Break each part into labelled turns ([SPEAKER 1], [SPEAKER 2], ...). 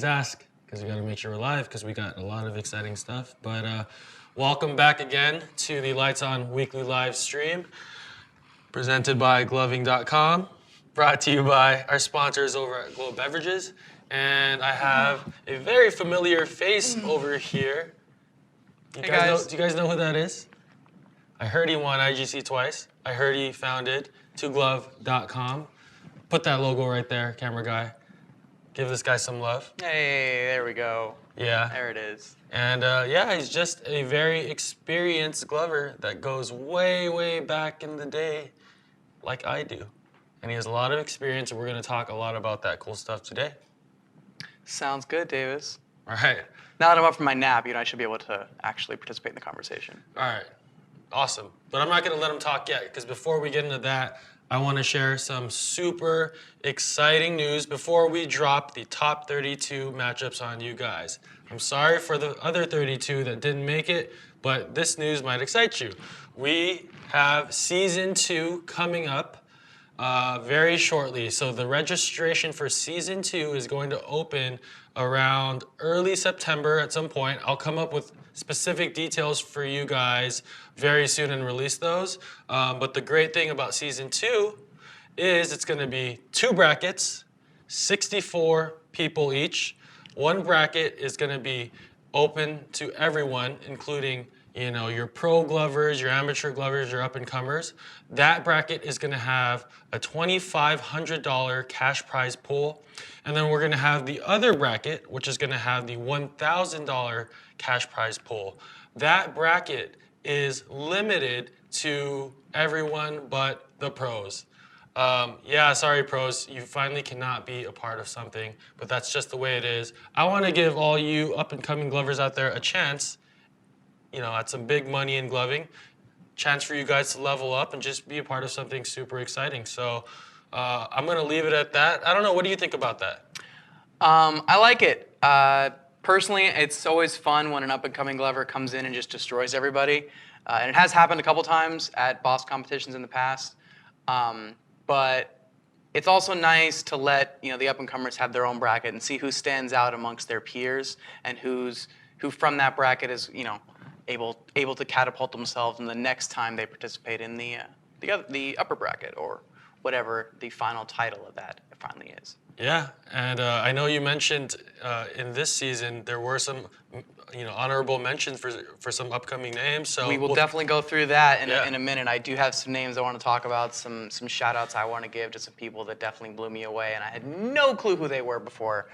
[SPEAKER 1] always ask, because we got to make sure we're live, because we got a lot of exciting stuff. But welcome back again to the Lights On weekly live stream, presented by gloving.com, brought to you by our sponsors over at Glow Beverages. And I have a very familiar face over here. Do you guys know who that is? I heard he won IGC twice. I heard he founded toglove.com. Put that logo right there, camera guy. Give this guy some love.
[SPEAKER 2] Hey, there we go.
[SPEAKER 1] Yeah.
[SPEAKER 2] There it is.
[SPEAKER 1] And yeah, he's just a very experienced glover that goes way, way back in the day, like I do. And he has a lot of experience, and we're going to talk a lot about that cool stuff today.
[SPEAKER 2] Sounds good, Davis.
[SPEAKER 1] All right.
[SPEAKER 2] Now that I'm up from my nap, I should be able to actually participate in the conversation.
[SPEAKER 1] All right. Awesome. But I'm not going to let him talk yet, because before we get into that, I want to share some super exciting news before we drop the top 32 matchups on you guys. I'm sorry for the other 32 that didn't make it, but this news might excite you. We have Season 2 coming up very shortly. So the registration for Season 2 is going to open around early September at some point. I'll come up with specific details for you guys very soon and release those. But the great thing about Season 2 is it's going to be 2 brackets, 64 people each. One bracket is going to be open to everyone, including your pro glovers, your amateur glovers, your up-and-comers. That bracket is going to have a $2,500 cash prize pool. And then we're going to have the other bracket, which is going to have the $1,000 cash prize pool. That bracket is limited to everyone but the pros. Yeah, sorry, pros, you finally cannot be a part of something, but that's just the way it is. I want to give all you up-and-coming glovers out there a chance, at some big money in gloving, chance for you guys to level up and just be a part of something super exciting. So I'm going to leave it at that. I don't know, what do you think about that?
[SPEAKER 2] I like it. Personally, it's always fun when an up-and-coming glover comes in and just destroys everybody. And it has happened a couple times at boss competitions in the past. But it's also nice to let the up-and-comers have their own bracket and see who stands out amongst their peers and who from that bracket is able to catapult themselves in the next time they participate in the upper bracket or whatever the final title of that finally is.
[SPEAKER 1] Yeah, and I know you mentioned in this season there were some honorable mentions for some upcoming names. So
[SPEAKER 2] we will definitely go through that in a minute. I do have some names I want to talk about, some shout outs I want to give to some people that definitely blew me away, and I had no clue who they were before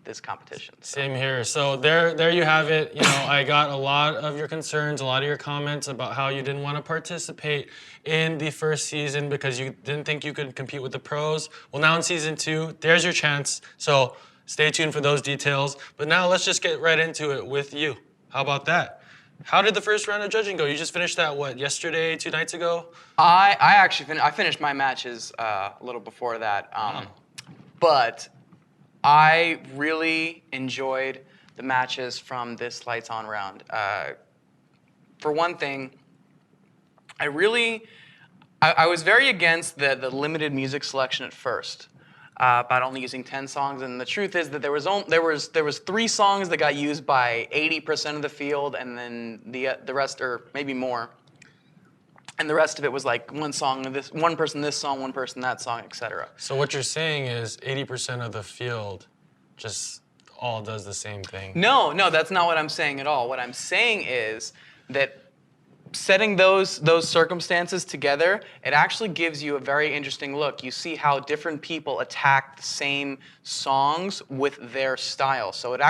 [SPEAKER 2] this competition. So.
[SPEAKER 1] Same here. So there you have it. I got a lot of your concerns, a lot of your comments about how you didn't want to participate in the first season because you didn't think you could compete with the pros. Well, now in Season 2, there's your chance. So stay tuned for those details. But now let's just get right into it with you. How about that? How did the first round of judging go? You just finished that, yesterday, 2 nights ago?
[SPEAKER 2] I actually finished my matches a little before that. But I really enjoyed the matches from this Lights On round. For one thing, I was very against the limited music selection at first, about only using 10 songs. And the truth is that there was 3 songs that got used by 80% of the field, and then the rest, or maybe more. And the rest of it was like one person this song, one person that song, etc.
[SPEAKER 1] So what you're saying is 80% of the field just all does the same thing.
[SPEAKER 2] No, that's not what I'm saying at all. What I'm saying is that setting those circumstances together, it actually gives you a very interesting look. You see how different people attack the same songs with their style. So it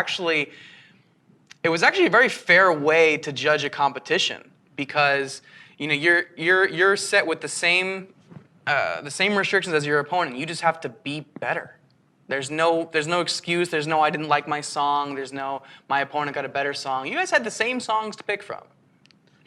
[SPEAKER 2] was actually a very fair way to judge a competition because you're set with the same restrictions as your opponent. You just have to be better. There's no excuse. There's no I didn't like my song. There's no my opponent got a better song. You guys had the same songs to pick from.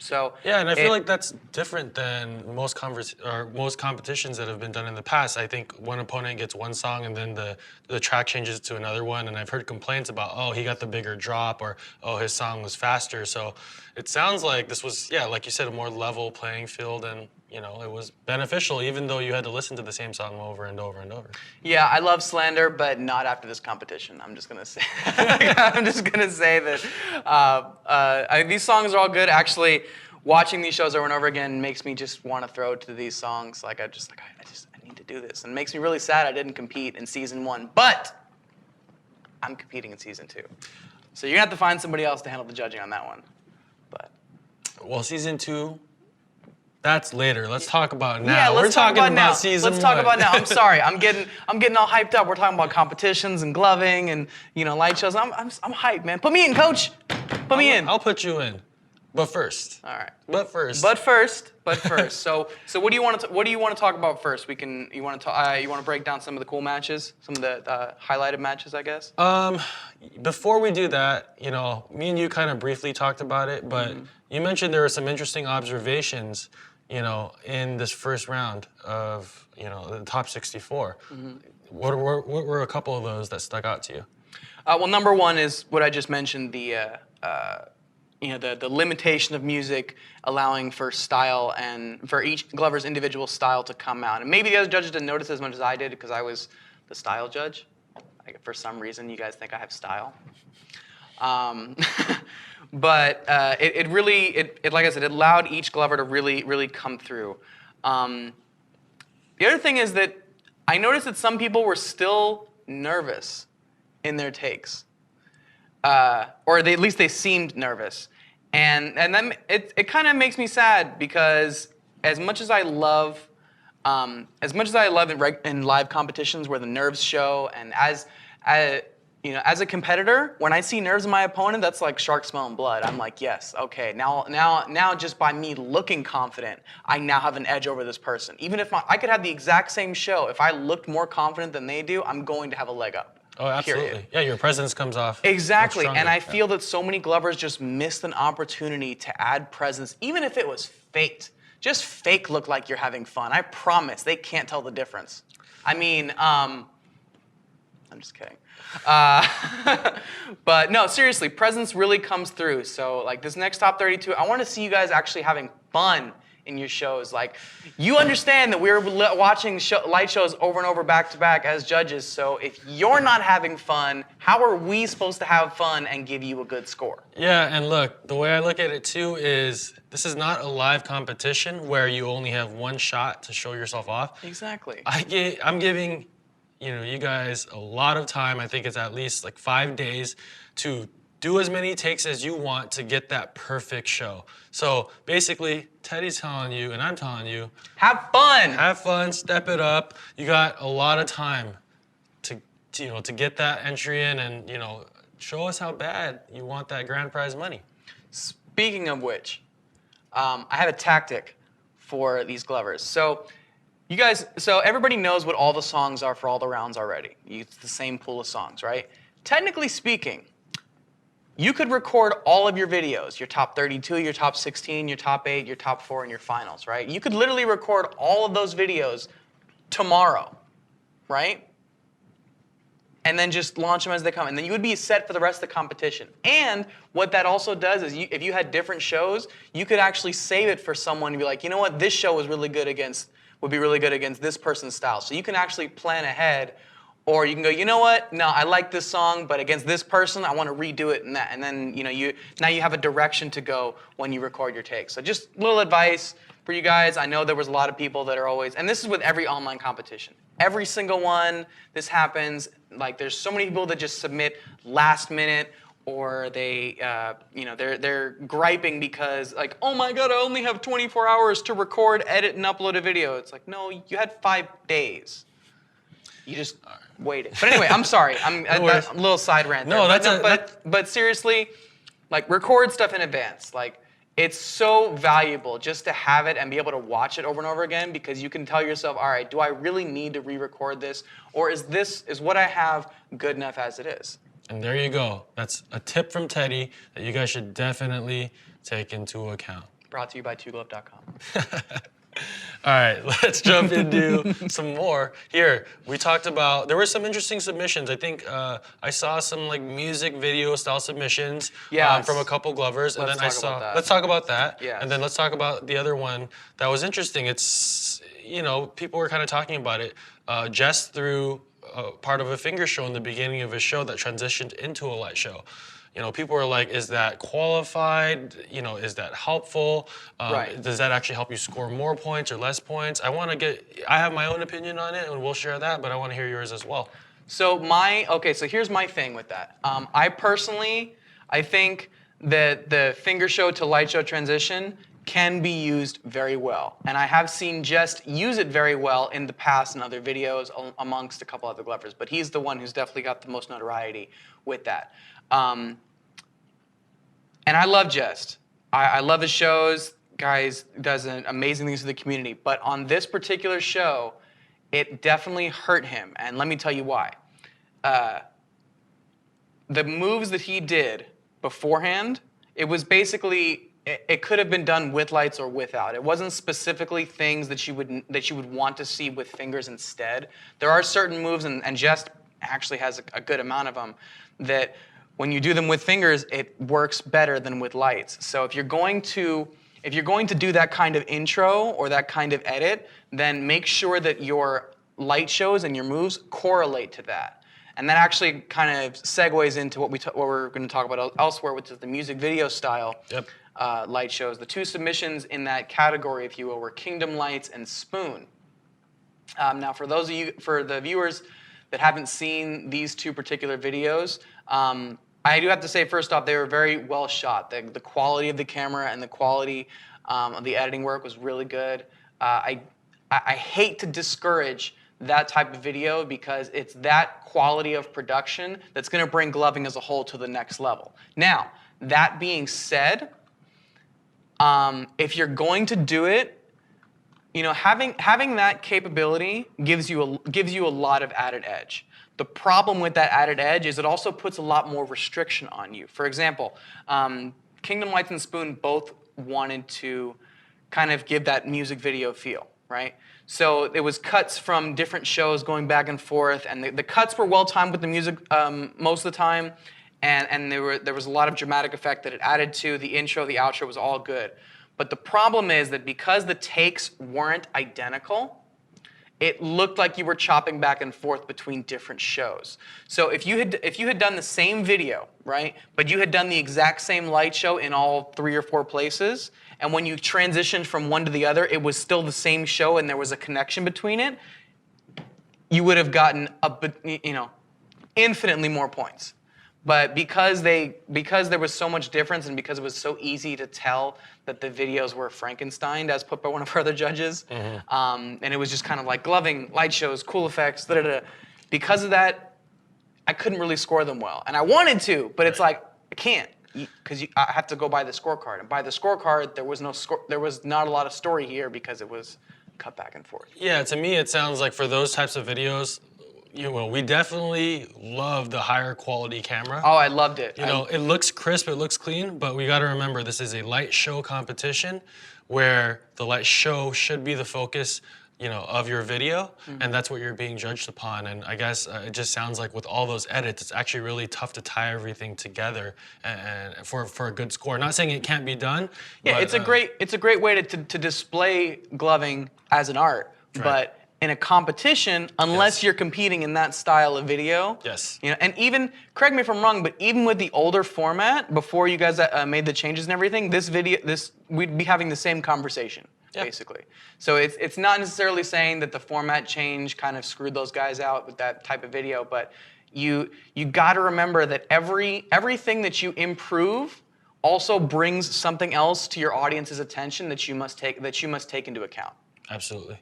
[SPEAKER 2] So
[SPEAKER 1] yeah, and I feel like that's different than most competitions that have been done in the past. I think one opponent gets one song and then the track changes to another one, and I've heard complaints about, oh, he got the bigger drop, or oh, his song was faster. So it sounds like this was, like you said, a more level playing field, and you know, it was beneficial, even though you had to listen to the same song over and over and over.
[SPEAKER 2] Yeah, I love slander, but not after this competition. I'm just gonna say. I'm just gonna say that these songs are all good. Actually, watching these shows over and over again makes me just want to throw to these songs. Like I need to do this, and it makes me really sad I didn't compete in season 1, but I'm competing in season 2. So you're gonna have to find somebody else to handle the judging on that one. But
[SPEAKER 1] well, season 2. That's later. Let's talk about now.
[SPEAKER 2] yeah, let's
[SPEAKER 1] We're
[SPEAKER 2] talk
[SPEAKER 1] talking
[SPEAKER 2] about now.
[SPEAKER 1] season
[SPEAKER 2] Let's
[SPEAKER 1] 1.
[SPEAKER 2] talk about now. I'm sorry. I'm getting all hyped up. We're talking about competitions and gloving and light shows. I'm hyped, man. Put me in, coach. Put me in.
[SPEAKER 1] I'll put you in, but first.
[SPEAKER 2] All right.
[SPEAKER 1] But first.
[SPEAKER 2] But first. So what do you want to talk about first? You want to break down some of the cool matches, some of the highlighted matches, I guess.
[SPEAKER 1] Before we do that, me and you kind of briefly talked about it, but you mentioned there were some interesting observations, in this first round of, the top 64. What were a couple of those that stuck out to you?
[SPEAKER 2] Well, number one is what I just mentioned, the limitation of music allowing for style and for each Glover's individual style to come out. And maybe the other judges didn't notice as much as I did because I was the style judge. For some reason, you guys think I have style. But it really, like I said, it allowed each Glover to really, really come through. The other thing is that I noticed that some people were still nervous in their takes. Or at least they seemed nervous. And then it kind of makes me sad because as much as I love in live competitions where the nerves show, and as a competitor, when I see nerves in my opponent, that's like shark smelling blood. I'm like, yes, okay, now just by me looking confident, I now have an edge over this person. Even if I could have the exact same show, if I looked more confident than they do, I'm going to have a leg up.
[SPEAKER 1] Oh, absolutely.
[SPEAKER 2] Period.
[SPEAKER 1] Yeah, your presence comes off.
[SPEAKER 2] Exactly,
[SPEAKER 1] much
[SPEAKER 2] and I
[SPEAKER 1] stronger.
[SPEAKER 2] feel that so many Glovers just missed an opportunity to add presence, even if it was faked. Just fake look like you're having fun. I promise, they can't tell the difference. I mean, I'm just kidding. But no, seriously, presence really comes through. So like this next top 32, I want to see you guys actually having fun in your shows. Like, you understand that we're watching light shows over and over back to back as judges. So if you're not having fun, how are we supposed to have fun and give you a good score?
[SPEAKER 1] Yeah, and look, the way I look at it too is this is not a live competition where you only have one shot to show yourself off.
[SPEAKER 2] Exactly.
[SPEAKER 1] I'm giving, you guys a lot of time. I think it's at least like 5 days to do as many takes as you want to get that perfect show. So basically, Teddy's telling you, and I'm telling you,
[SPEAKER 2] have fun.
[SPEAKER 1] Have fun, step it up. You got a lot of time to get that entry in and, show us how bad you want that grand prize money.
[SPEAKER 2] Speaking of which, I have a tactic for these Glovers. So everybody knows what all the songs are for all the rounds already. It's the same pool of songs, right? Technically speaking, you could record all of your videos, your top 32, your top 16, your top 8, your top 4, and your finals, right? You could literally record all of those videos tomorrow, right? And then just launch them as they come. And then you would be set for the rest of the competition. And what that also does is if you had different shows, you could actually save it for someone and be like, you know what, this show would be really good against this person's style. So you can actually plan ahead. Or you can go, you know what? No, I like this song, but against this person, I want to redo it and that. And then now you have a direction to go when you record your takes. So just little advice for you guys. I know there was a lot of people that are always, and this is with every online competition. Every single one, this happens. Like there's so many people that just submit last minute, or they're griping because like, oh my God, I only have 24 hours to record, edit, and upload a video. It's like, no, you had 5 days. You just waited. But anyway, I'm sorry. I'm a little side rant there.
[SPEAKER 1] No,
[SPEAKER 2] but seriously, like record stuff in advance. Like it's so valuable just to have it and be able to watch it over and over again, because you can tell yourself, all right, do I really need to re-record this, or is what I have good enough as it is?
[SPEAKER 1] And there you go. That's a tip from Teddy that you guys should definitely take into account.
[SPEAKER 2] Brought to you by twoglove.com.
[SPEAKER 1] All right, let's jump into some more. Here, we talked about, there were some interesting submissions. I think I saw some like music video style submissions
[SPEAKER 2] Yes.
[SPEAKER 1] from a couple Glovers. And
[SPEAKER 2] Let's
[SPEAKER 1] then I
[SPEAKER 2] talk
[SPEAKER 1] saw,
[SPEAKER 2] about that.
[SPEAKER 1] let's talk about that.
[SPEAKER 2] Yes.
[SPEAKER 1] And then let's talk about the other one that was interesting. It's, you know, people were kind of talking about it. Jess threw part of a finger show in the beginning of his show that transitioned into a light show. You know, people were like, is that qualified? You know, is that helpful?
[SPEAKER 2] Right.
[SPEAKER 1] Does that actually help you score more points or less points? I have my own opinion on it and we'll share that, but I want to hear yours as well.
[SPEAKER 2] So so here's my thing with that. I think that the finger show to light show transition can be used very well. And I have seen Just use it very well in the past in other videos amongst a couple other Glovers, but he's the one who's definitely got the most notoriety with that. And I love Just. I love his shows. Guys does amazing things for the community. But on this particular show, it definitely hurt him. And let me tell you why. The moves that he did beforehand, it was basically, it could have been done with lights or without. It wasn't specifically things that you would want to see with fingers instead. There are certain moves, and Just actually has a good amount of them, that when you do them with fingers, it works better than with lights. So if you're going to do that kind of intro or that kind of edit, then make sure that your light shows and your moves correlate to that. And that actually kind of segues into what we're going to talk about elsewhere, which is the music video style light shows. The two submissions in that category, if you will, were Kingdom Lights and Spoon. Now, for the viewers that haven't seen these two particular videos, I do have to say, first off, they were very well shot. The quality of the camera and the quality of the editing work was really good. I hate to discourage that type of video because it's that quality of production that's going to bring gloving as a whole to the next level. Now, that being said, if you're going to do it, you know, having that capability gives you a lot of added edge. The problem with that added edge is it also puts a lot more restriction on you. For example, Kingdom Lights and Spoon both wanted to kind of give that music video feel, right? So it was cuts from different shows going back and forth, and the cuts were well timed with the music most of the time, and there was a lot of dramatic effect that it added to the intro, the outro was all good. But the problem is that because the takes weren't identical, it looked like you were chopping back and forth between different shows. So if you had done the same video, right, but you had done the exact same light show in all 3 or 4 places, and when you transitioned from one to the other, it was still the same show and there was a connection between it, you would have gotten infinitely more points. But because there was so much difference and because it was so easy to tell that the videos were Frankenstein, as put by one of our other judges, and it was just kind of like gloving, light shows, cool effects, because of that, I couldn't really score them well. And I wanted to, but it's like, I can't, because I have to go by the scorecard. And by the scorecard, there was not a lot of story here because it was cut back and forth.
[SPEAKER 1] Yeah, to me, it sounds like for those types of videos, we definitely love the higher quality camera.
[SPEAKER 2] Oh, I loved it.
[SPEAKER 1] It looks crisp, it looks clean, but we got to remember this is a light show competition where the light show should be the focus, of your video, and that's what you're being judged upon. And I guess it just sounds like with all those edits, it's actually really tough to tie everything together and for a good score. Not saying it can't be done.
[SPEAKER 2] Yeah,
[SPEAKER 1] but,
[SPEAKER 2] it's a great way to display gloving as an art,
[SPEAKER 1] right.
[SPEAKER 2] But in a competition, unless you're competing in that style of video, and even, correct me if I'm wrong, but even with the older format, before you guys made the changes and everything, we'd be having the same conversation, basically. So it's not necessarily saying that the format change kind of screwed those guys out with that type of video, but you got to remember that everything that you improve also brings something else to your audience's attention that you must take into account.
[SPEAKER 1] Absolutely.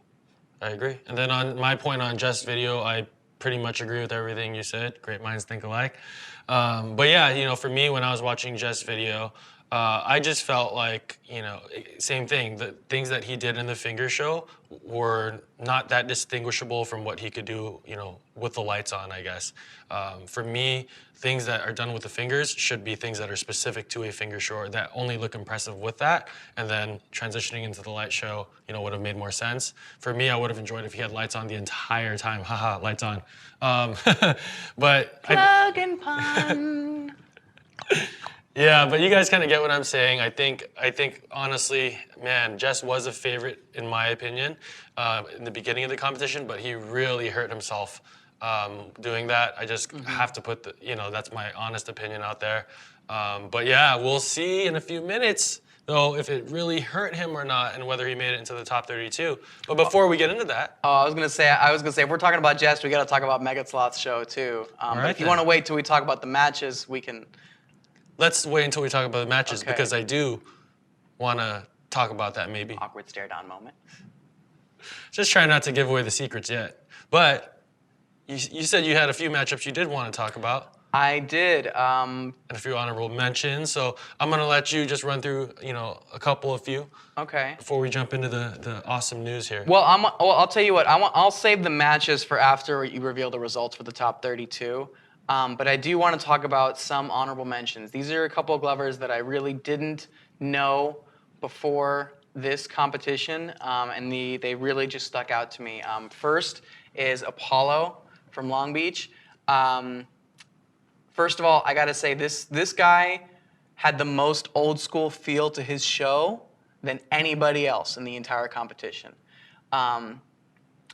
[SPEAKER 1] I agree. And then on my point on Just Video, I pretty much agree with everything you said. Great minds think alike. But yeah, for me, when I was watching Just Video, I just felt like, you know, same thing. The things that he did in the finger show were not that distinguishable from what he could do, you know, with the lights on, I guess. For me, things that are done with the fingers should be things that are specific to a finger show or that only look impressive with that. And then transitioning into the light show, you know, would have made more sense. For me, I would have enjoyed if he had lights on the entire time. Haha, lights on. But
[SPEAKER 2] Plug and pun.
[SPEAKER 1] yeah, but you guys kind of get what I'm saying. I think honestly, man, Jess was a favorite in my opinion in the beginning of the competition, but he really hurt himself doing that. I just have to put the, you know, that's my honest opinion out there. But yeah, we'll see in a few minutes though if it really hurt him or not, and whether he made it into the top 32. But before we get into that,
[SPEAKER 2] I was gonna say, if we're talking about Jess, we gotta talk about Megat Sloth's show too. But
[SPEAKER 1] right
[SPEAKER 2] if you
[SPEAKER 1] then.
[SPEAKER 2] want to wait till we talk about the matches, we can.
[SPEAKER 1] let's wait until we talk about the matches
[SPEAKER 2] Okay.
[SPEAKER 1] because I do want to talk about that maybe.
[SPEAKER 2] Awkward stare down moment.
[SPEAKER 1] Just try not to give away the secrets yet. But you said you had a few matchups you did want to talk about
[SPEAKER 2] I did.
[SPEAKER 1] and a few honorable mentions. So I'm going to let you just run through, you know, a couple of few
[SPEAKER 2] Okay.
[SPEAKER 1] before we jump into the awesome news here.
[SPEAKER 2] Well, I'll tell you what. I'll save the matches for after you reveal the results for the top 32. But I do want to talk about some honorable mentions. These are a couple of Glovers that I really didn't know before this competition, and they really just stuck out to me. First is Apollo from Long Beach. First of all, I gotta say this guy had the most old school feel to his show than anybody else in the entire competition. And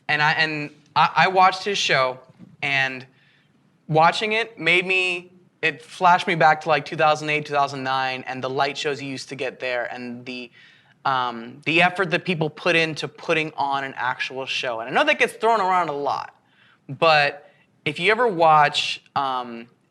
[SPEAKER 2] I watched his show, and watching it it flashed me back to like 2008, 2009, and the light shows you used to get there, and the effort that people put into putting on an actual show. And I know that gets thrown around a lot, but if you ever watch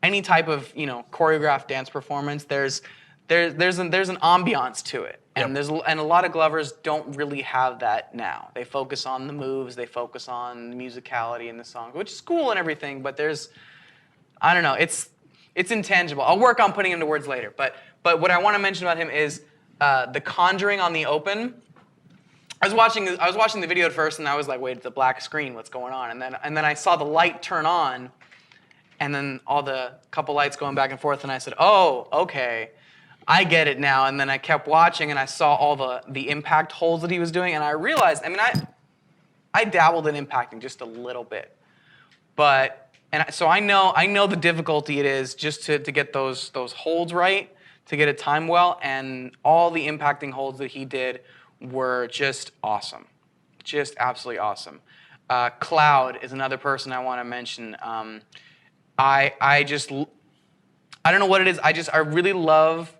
[SPEAKER 2] any type of, you know, choreographed dance performance, there's an ambiance to it, and
[SPEAKER 1] Yep.
[SPEAKER 2] and a lot of Glovers don't really have that now. They focus on the moves, they focus on the musicality in the song, which is cool and everything, but I don't know, it's intangible. I'll work on putting into words later, but what I want to mention about him is the Conjuring on the open. I was watching the video at first, and I was like, wait, it's a black screen, what's going on? And then I saw the light turn on, and then all the couple lights going back and forth, and I said, oh, okay, I get it now. And then I kept watching, and I saw all the impact holds that he was doing, and I realized, I mean, I dabbled in impacting just a little bit, so I know the difficulty it is just to get those holds right, to get it timed well, and all the impacting holds that he did were just awesome, just absolutely awesome. Cloud is another person I want to mention. I don't know what it is. I really love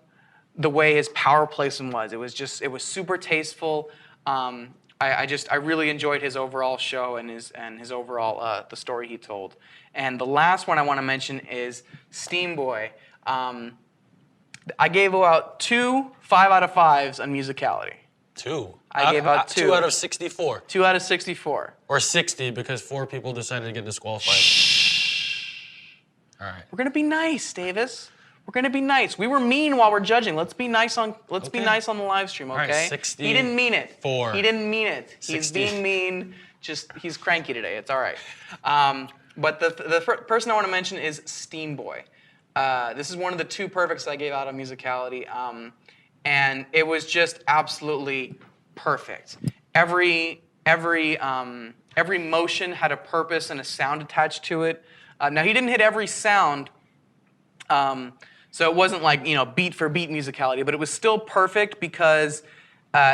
[SPEAKER 2] the way his power placement was. It was super tasteful. I really enjoyed his overall show and his overall the story he told. And the last one I want to mention is Steamboy. I gave out 2 5 out of 5s on musicality.
[SPEAKER 1] 2.
[SPEAKER 2] I gave out 2.
[SPEAKER 1] 2 out of 64.
[SPEAKER 2] 2 out of 64.
[SPEAKER 1] Or 60 because 4 people decided to get disqualified. All right.
[SPEAKER 2] We're gonna be nice, Davis. We're gonna be nice. We were mean while we're judging. Let's be nice on
[SPEAKER 1] Okay.
[SPEAKER 2] the live stream, okay?
[SPEAKER 1] right, 60.
[SPEAKER 2] He didn't mean it.
[SPEAKER 1] 4.
[SPEAKER 2] He didn't mean it. He's
[SPEAKER 1] 60.
[SPEAKER 2] being mean. Just he's cranky today. It's all right. But the person I want to mention is Steamboy. This is one of the 2 perfects I gave out on musicality, and it was just absolutely perfect. Every motion had a purpose and a sound attached to it. Now he didn't hit every sound, so it wasn't like, you know, beat for beat musicality, but it was still perfect because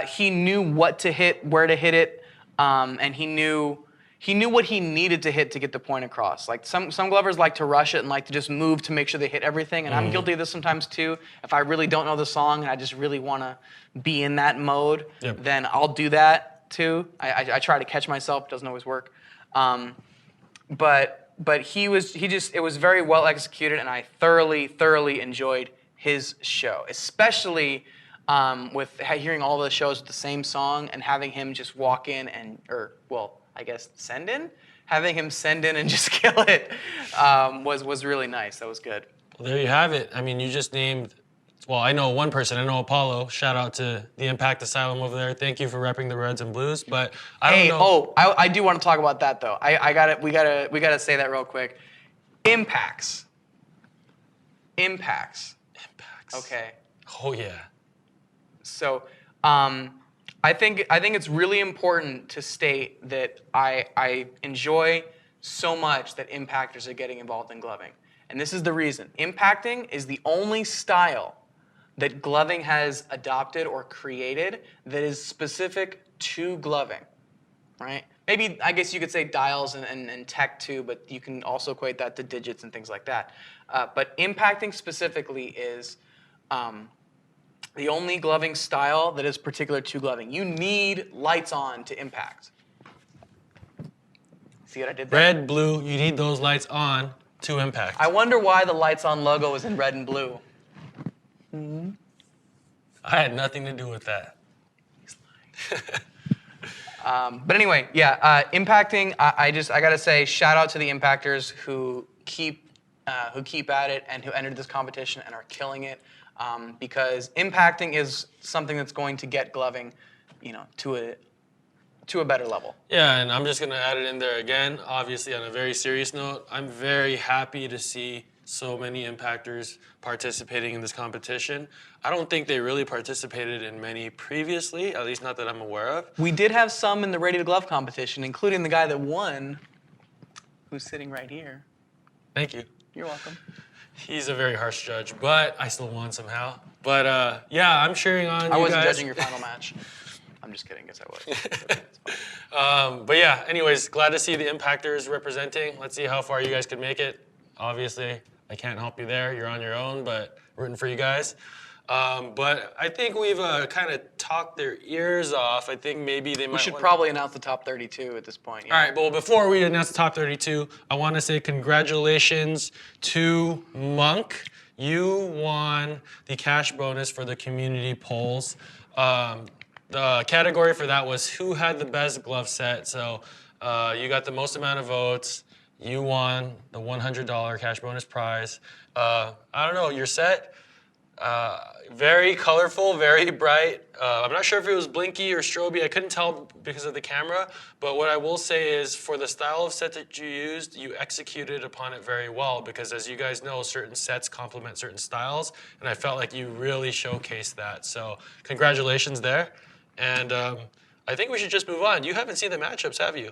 [SPEAKER 2] he knew what to hit, where to hit it, and he knew what he needed to hit to get the point across. Like some Glovers like to rush it and like to just move to make sure they hit everything, and I'm guilty of this sometimes too. If I really don't know the song and I just really want to be in that mode, then I'll do that too. I try to catch myself. It doesn't always work. But it was very well executed, and I thoroughly enjoyed his show, especially with hearing all the shows with the same song and having him just walk in having him send in and just kill it was really nice. That was good.
[SPEAKER 1] Well, there you have it. I mean, you just named Well, I know one person. I know Apollo. Shout out to the Impact Asylum over there. Thank you for repping the Reds and Blues. But I don't know.
[SPEAKER 2] I do want to talk about that though. We gotta say that real quick. Impacts.
[SPEAKER 1] Impacts.
[SPEAKER 2] Okay.
[SPEAKER 1] Oh yeah.
[SPEAKER 2] So, I think it's really important to state that I enjoy so much that impactors are getting involved in gloving, and this is the reason. Impacting is the only style that gloving has adopted or created that is specific to gloving, right? Maybe, I guess you could say dials and tech too, but you can also equate that to digits and things like that. But impacting specifically is the only gloving style that is particular to gloving. You need lights on to impact. See what I did there?
[SPEAKER 1] Red, blue, you need those lights on to impact.
[SPEAKER 2] I wonder why the lights on logo is in red and blue.
[SPEAKER 1] I had nothing to do with that.
[SPEAKER 2] But anyway, yeah, impacting. I gotta say, shout out to the impactors who keep at it and who entered this competition and are killing it. Because impacting is something that's going to get gloving, to a better level.
[SPEAKER 1] Yeah, and I'm just gonna add it in there again. Obviously, on a very serious note, I'm very happy to see so many impactors participating in this competition. I don't think they really participated in many previously, at least not that I'm aware of.
[SPEAKER 2] We did have some in the Ready to Glove competition, including the guy that won, who's sitting right here.
[SPEAKER 1] Thank you.
[SPEAKER 2] You're welcome.
[SPEAKER 1] He's a very harsh judge, but I still won somehow. But yeah, I'm cheering on you guys.
[SPEAKER 2] I wasn't judging your final match. I'm just kidding, yes I was. Okay, it's fine.
[SPEAKER 1] But yeah, anyways, glad to see the impactors representing. Let's see how far you guys can make it. Obviously, I can't help you there. You're on your own, but rooting for you guys. But I think we've kind of talked their ears off. I think maybe they might.
[SPEAKER 2] We should probably announce the top 32 at this point. Yeah.
[SPEAKER 1] All right, well, before we announce the top 32, I want to say congratulations to Monk. You won the cash bonus for the community polls. The category for that was who had the best glove set. So you got the most amount of votes. You won the $100 cash bonus prize. I don't know, your set, very colorful, very bright. I'm not sure if it was blinky or stroby. I couldn't tell because of the camera. But what I will say is for the style of set that you used, you executed upon it very well because as you guys know, certain sets complement certain styles. And I felt like you really showcased that. So congratulations there. And I think we should just move on. You haven't seen the matchups, have you?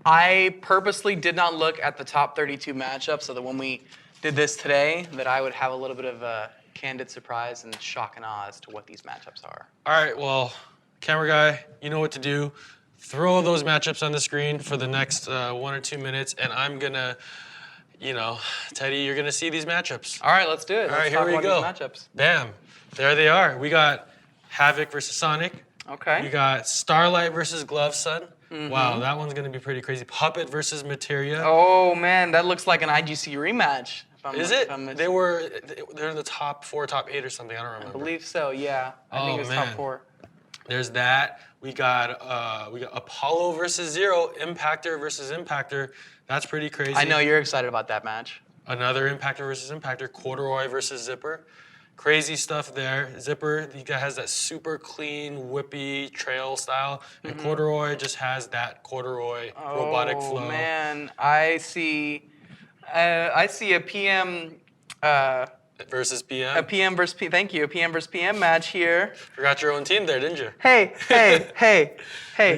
[SPEAKER 2] I purposely did not look at the top 32 matchups so that when we did this today, that I would have a little bit of a candid surprise and shock and awe as to what these matchups are.
[SPEAKER 1] All right, well, camera guy, you know what to do. Throw those matchups on the screen for the next 1 or 2 minutes, and I'm gonna, Teddy, you're gonna see these matchups.
[SPEAKER 2] All right, let's do it.
[SPEAKER 1] All right, here we go.
[SPEAKER 2] Matchups.
[SPEAKER 1] Bam, there they are. We got Havoc versus Sonic.
[SPEAKER 2] Okay.
[SPEAKER 1] We got Starlight versus Glove Sun. Wow, that one's gonna be pretty crazy. Puppet versus Materia.
[SPEAKER 2] Oh man, that looks like an IGC rematch.
[SPEAKER 1] Is it? They're in the top 4, top 8 or something. I don't remember.
[SPEAKER 2] I believe so. Yeah. I think it's top 4.
[SPEAKER 1] There's that. We got Apollo versus Zero, Impactor versus Impactor. That's pretty crazy.
[SPEAKER 2] I know you're excited about that match.
[SPEAKER 1] Another Impactor versus Impactor. Corduroy versus Zipper. Crazy stuff there. Zipper, he has that super clean, whippy trail style, and Corduroy just has that corduroy robotic flow.
[SPEAKER 2] Oh man, I see a PM.
[SPEAKER 1] Versus PM.
[SPEAKER 2] A PM versus PM. Thank you. A PM versus PM match here.
[SPEAKER 1] Forgot your own team there, didn't you?
[SPEAKER 2] Hey.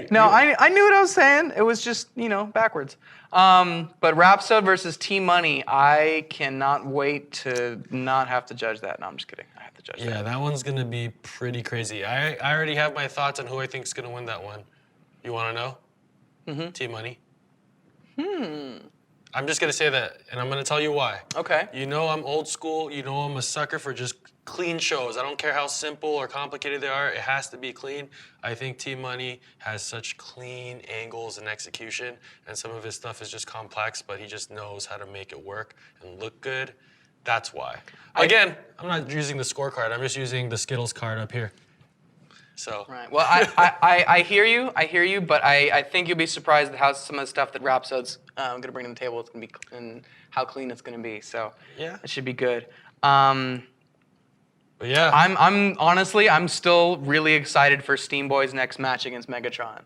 [SPEAKER 2] No, I knew what I was saying. It was just, backwards. But Rhapsode versus T-Money, I cannot wait to not have to judge that. No, I'm just kidding. I have to judge that.
[SPEAKER 1] Yeah, that one's going to be pretty crazy. I already have my thoughts on who I think is going to win that one. You want to know? Mm-hmm. T-Money. I'm just going to say that, and I'm going to tell you why.
[SPEAKER 2] Okay.
[SPEAKER 1] You know I'm old school. You know I'm a sucker for just clean shows. I don't care how simple or complicated they are. It has to be clean. I think T-Money has such clean angles and execution, and some of his stuff is just complex, but he just knows how to make it work and look good. That's why. Again, I'm not using the scorecard. I'm just using the Skittles card up here. So.
[SPEAKER 2] Right. Well, I hear you, but I think you'll be surprised at how some of the stuff that Rhapsode's going to bring to the table is going to be, and how clean it's going to be. So
[SPEAKER 1] yeah,
[SPEAKER 2] it should be good.
[SPEAKER 1] But yeah.
[SPEAKER 2] I'm honestly, I'm still really excited for Steam Boy's next match against Megatron.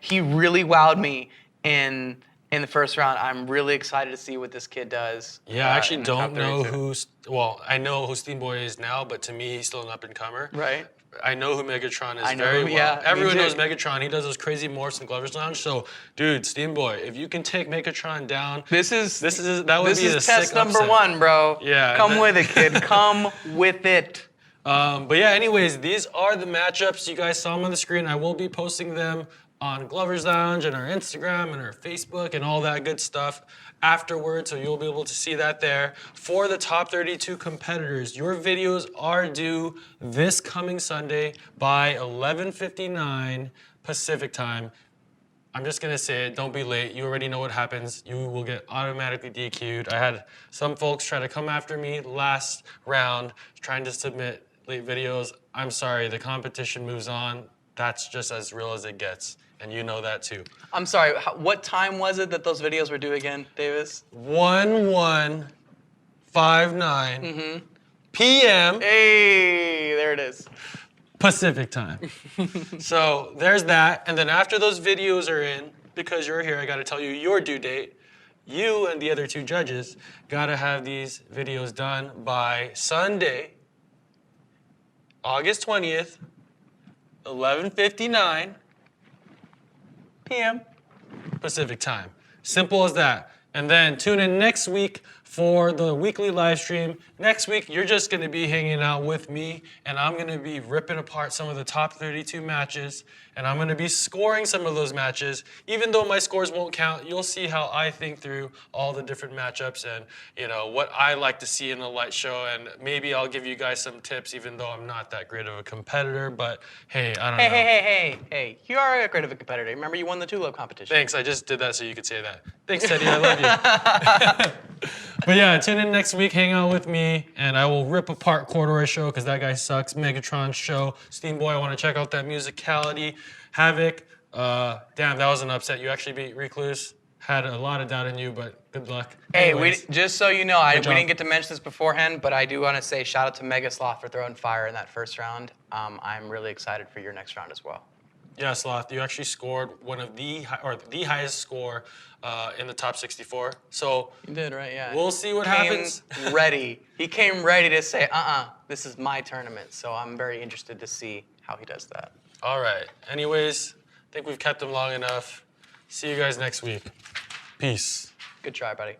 [SPEAKER 2] He really wowed me in the first round. I'm really excited to see what this kid does.
[SPEAKER 1] Yeah, I actually
[SPEAKER 2] in the top
[SPEAKER 1] don't know
[SPEAKER 2] 32.
[SPEAKER 1] well, I know who Steam Boy is now, but to me, he's still an up-and-comer.
[SPEAKER 2] Right.
[SPEAKER 1] I know who Megatron is
[SPEAKER 2] I know
[SPEAKER 1] very
[SPEAKER 2] who-
[SPEAKER 1] well.
[SPEAKER 2] yeah, me
[SPEAKER 1] Everyone
[SPEAKER 2] too.
[SPEAKER 1] knows Megatron. He does those crazy morphs in Glover's Lounge. So, dude, Steam Boy, if you can take Megatron down, that would be the
[SPEAKER 2] test
[SPEAKER 1] sick
[SPEAKER 2] number
[SPEAKER 1] upset.
[SPEAKER 2] 1, bro.
[SPEAKER 1] Yeah,
[SPEAKER 2] Come with it, kid. Come with it.
[SPEAKER 1] But yeah, anyways, these are the matchups. You guys saw them on the screen. I will be posting them on Glover's Lounge and our Instagram and our Facebook and all that good stuff afterwards, so you'll be able to see that there. For the top 32 competitors, your videos are due this coming Sunday by 11:59 Pacific time. I'm just gonna say it, don't be late. You already know what happens. You will get automatically DQ'd. I had some folks try to come after me last round trying to submit late videos. I'm sorry, the competition moves on. That's just as real as it gets, and you know that too.
[SPEAKER 2] I'm sorry, what time was it that those videos were due again, Davis?
[SPEAKER 1] 11:59 p.m.
[SPEAKER 2] Hey, there it is.
[SPEAKER 1] Pacific time. So there's that. And then after those videos are in, because you're here, I gotta tell you your due date. You and the other 2 judges gotta have these videos done by Sunday, August 20th, 11:59
[SPEAKER 2] PM.
[SPEAKER 1] Pacific time. Simple as that. And then tune in next week for the weekly live stream. Next week, you're just going to be hanging out with me, and I'm going to be ripping apart some of the top 32 matches, and I'm going to be scoring some of those matches. Even though my scores won't count, you'll see how I think through all the different matchups and, what I like to see in a light show, and maybe I'll give you guys some tips, even though I'm not that great of a competitor, but hey, I don't know.
[SPEAKER 2] Hey, you are a great of a competitor. Remember, you won the Tulip competition.
[SPEAKER 1] Thanks, I just did that so you could say that. Thanks, Teddy, I love you. But yeah, tune in next week, hang out with me, and I will rip apart Corduroy Show because that guy sucks. Megatron Show, Steam Boy, I want to check out that musicality. Havoc, damn, that was an upset. You actually beat Recluse. Had a lot of doubt in you, but good luck.
[SPEAKER 2] Hey,
[SPEAKER 1] Anyways,
[SPEAKER 2] just so you know, we
[SPEAKER 1] job.
[SPEAKER 2] didn't get to mention this beforehand, but I do want to say shout out to Mega Sloth for throwing fire in that first round. I'm really excited for your next round as well.
[SPEAKER 1] yeah, Sloth, you actually scored one of the highest score in the top 64. So
[SPEAKER 2] You did, right? Yeah.
[SPEAKER 1] we'll see what
[SPEAKER 2] Came
[SPEAKER 1] happens.
[SPEAKER 2] ready. He came ready to say, this is my tournament. So I'm very interested to see how he does that.
[SPEAKER 1] All right. Anyways, I think we've kept them long enough. See you guys next week. Peace.
[SPEAKER 2] Good try, buddy.